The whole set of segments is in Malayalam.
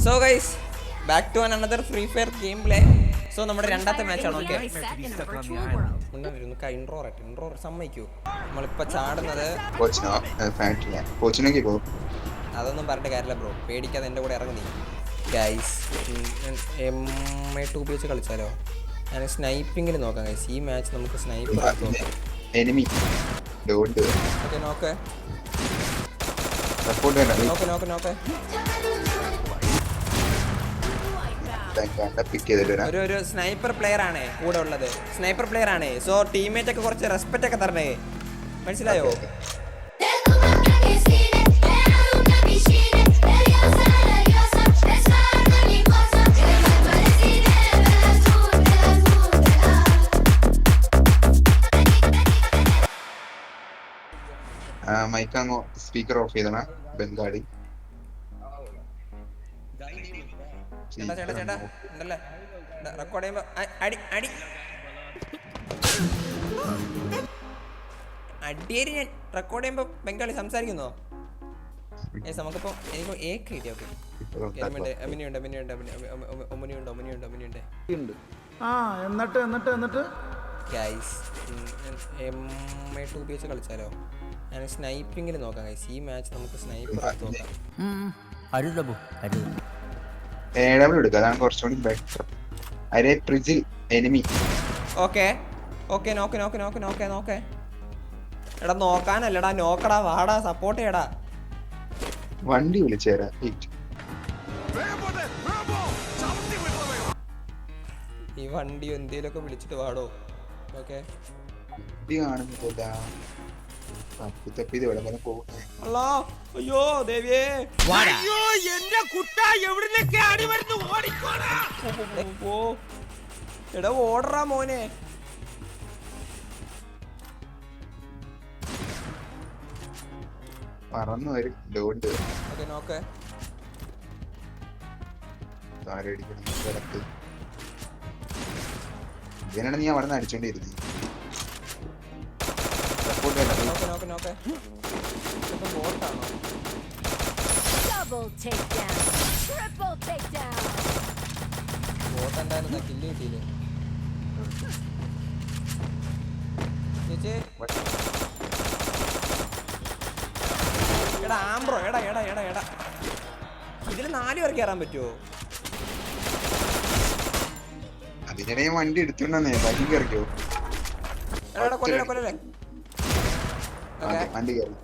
So guys back to another Free Fire game play. So നമ്മുടെ രണ്ടാമത്തെ മാച്ചാണ്. Okay, intro സമ്മതിക്കൂ. നമ്മളിപ്പോൾ ചാടുന്നത് അതൊന്നും പറഞ്ഞിട്ട് കാര്യമില്ല ബ്രോ, പേടിക്കാതെ എൻ്റെ കൂടെ ഇറങ്ങി ഗൈസ്. M2 ഉപയോഗിച്ച് കളിച്ചാലോ? ഞാൻ സ്നൈപ്പിങ്ങിൽ നോക്കാം ഗൈസ്. ഈ മാച്ച് നമുക്ക് സ്നൈപ്പർ നോക്കാം. ഓക്കെ, നോക്ക് ഒരു സ്നൈപ്പർ പ്ലെയർ ആണ് കൂടെ ഉള്ളത്. സ്നൈപ്പർ പ്ലെയർ ആണ്. സോ ടീംമേറ്റ് ഒക്കെ കുറച്ച് റെസ്പെക്ട് ഒക്കെ തരണേ, മനസ്സിലായോ? മൈക്കങ്ങോ സ്പീക്കർ ഓഫ് ചെയ്തണ ബംഗാളി. ചേട്ടാ ഉണ്ടല്ലേ റെക്കോർഡ് ചെയ്യുമ്പോ അടിയേരി ഞാൻ റെക്കോർഡ് ചെയ്യുമ്പോ ബംഗാളി സംസാരിക്കുന്നോ? നമുക്കിപ്പോ എനിക്ക് ഏക്ക് കിട്ടിയ M2 ഉപയോഗിച്ച് കളിച്ചാലോ? ഞാൻ സ്നൈപ്പിങ്ങിൽ നോക്കാം ഗൈസ്. ഈ മാച്ച് നമുക്ക് സ്നൈപ്പർ നോക്കാം. നോക്കെ എടാ, നോക്കാനല്ലടാ, നോക്കടാ, വാടാ, സപ്പോർട്ട് ചെയ്യടാ. വണ്ടി വിളിച്ചേരാ. ഈ വണ്ടി എന്തേലൊക്കെ വിളിച്ചിട്ട് വാടോ. ഓക്കെ, അയ്യോ ദേവിയേ, എടാ ഓടറാ മോനെ. പറന്നു വരും. ഡോണ്ട് നോക്കെ ഇതിനാണ് നീ അവിടെ നിന്ന് അടിച്ചോണ്ടിരുന്നത്. ഇതില് 4 പേർ കയറാൻ പറ്റുമോ? അതിനിടെ വണ്ടി എടുത്തോണ്ടേ ബാക്കി കയറിക്കോ. വണ്ടി കയറി.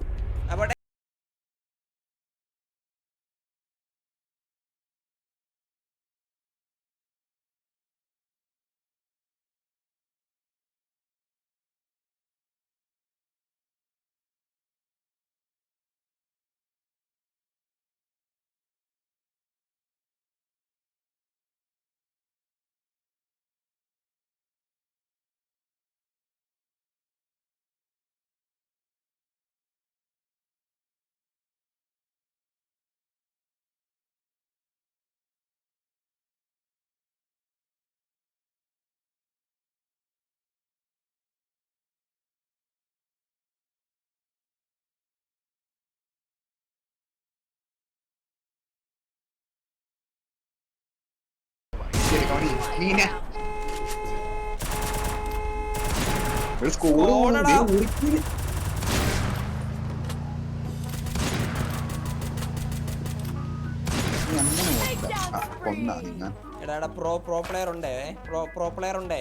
പ്രോ പ്ലെയർ ഉണ്ടേ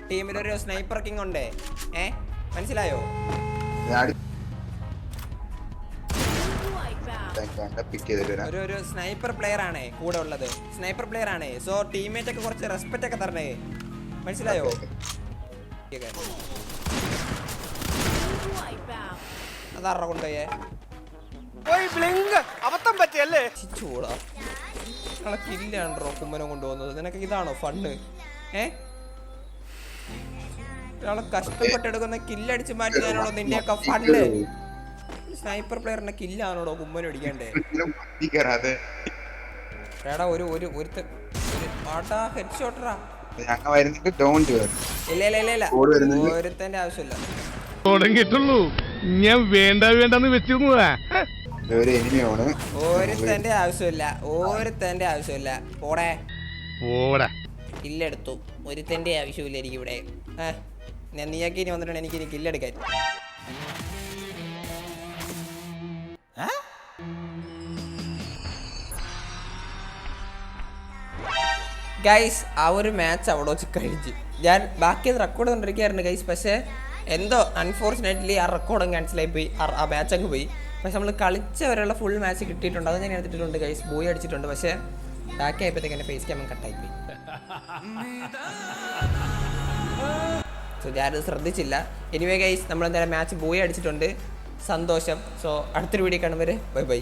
ടീമിലൊരു സ്നൈപ്പർ കിങ് ഉണ്ടേ. മനസ്സിലായോ? ഒരു സ്നൈപ്പർ പ്ലെയർ ആണ് കൂടെ ഉള്ളത്. സ്നൈപ്പർ പ്ലെയർ ആണ്. സോ ടീംമേറ്റ് ഒക്കെ കുറച്ച് റെസ്പെക്ട് ഒക്കെ തരണേ, മനസ്സിലായോ? അതാറ കൊണ്ടുപോയേ അബദ്ധം പറ്റിയല്ലേ? ചൂടാ കില്ലാണ്ടോ കുമ്മനം കൊണ്ടുപോകുന്നത്. നിനക്ക് ഇതാണോ ഫണ്ട്? ഒരാളെ കഷ്ടപ്പെട്ടെടുക്കുന്ന കില്ലടിച്ച് മാറ്റാനാണോ നിന്റെയൊക്കെ ഫണ്ട്? സ്നൈപ്പർ പ്ലെയറിന്റെ കില്ലാണോടോ കുമ്മനം അടിക്കണ്ടേ? എടാ ഹെഡ് ഷോട്ടറാ. ഇല്ല ഒരുത്തന്റെ ആവശ്യമില്ല. തുടങ്ങിയിട്ടുള്ളൂ. ഞാൻ വേണ്ടെന്ന് വെച്ചിരുന്നതാ. ഒരു എനിമിയാണ്. ഓരോരുത്തന്റെ ആവശ്യമില്ല പോടെ കില്ലെടുത്തു. ഒരുത്തന്റെ ആവശ്യമില്ല എനിക്കിവിടെ. ഞാൻ നീയാക്കി ഇനി വന്നിട്ടുണ്ട് എനിക്ക് ഇനി കില്ലെടുക്കാൻ. ഗൈസ് ആ ഒരു മാച്ച് അവിടെ വെച്ച് കഴിച്ച് ഞാൻ ബാക്കിയത് റെക്കോർഡ് കൊണ്ടിരിക്കുകയായിരുന്നു ഗൈസ്. പക്ഷേ എന്തോ അൺഫോർച്ചുനേറ്റ്ലി ആ റെക്കോർഡും ക്യാൻസലായി പോയി. ആ മാച്ച് അങ്ങ് പോയി. പക്ഷെ നമ്മൾ കളിച്ചവരുള്ള ഫുൾ മാച്ച് കിട്ടിയിട്ടുണ്ട്. അത് ഞാൻ എടുത്തിട്ടുണ്ട് ഗൈസ്. ബോയ് അടിച്ചിട്ടുണ്ട്. പക്ഷേ ബാക്കി ആയപ്പോഴത്തേക്ക് എൻ്റെ ഫേസ് ക്യാമറ കട്ടായിപ്പോയി. സോ ഞാനത് ശ്രദ്ധിച്ചില്ല. എനിവേ ഗൈസ് നമ്മളെന്തായാലും മാച്ച് ബോയ് അടിച്ചിട്ടുണ്ട്. സന്തോഷം. സോ അടുത്തൊരു വീഡിയോ കാണുമ്പോൾ ബൈ ബൈ.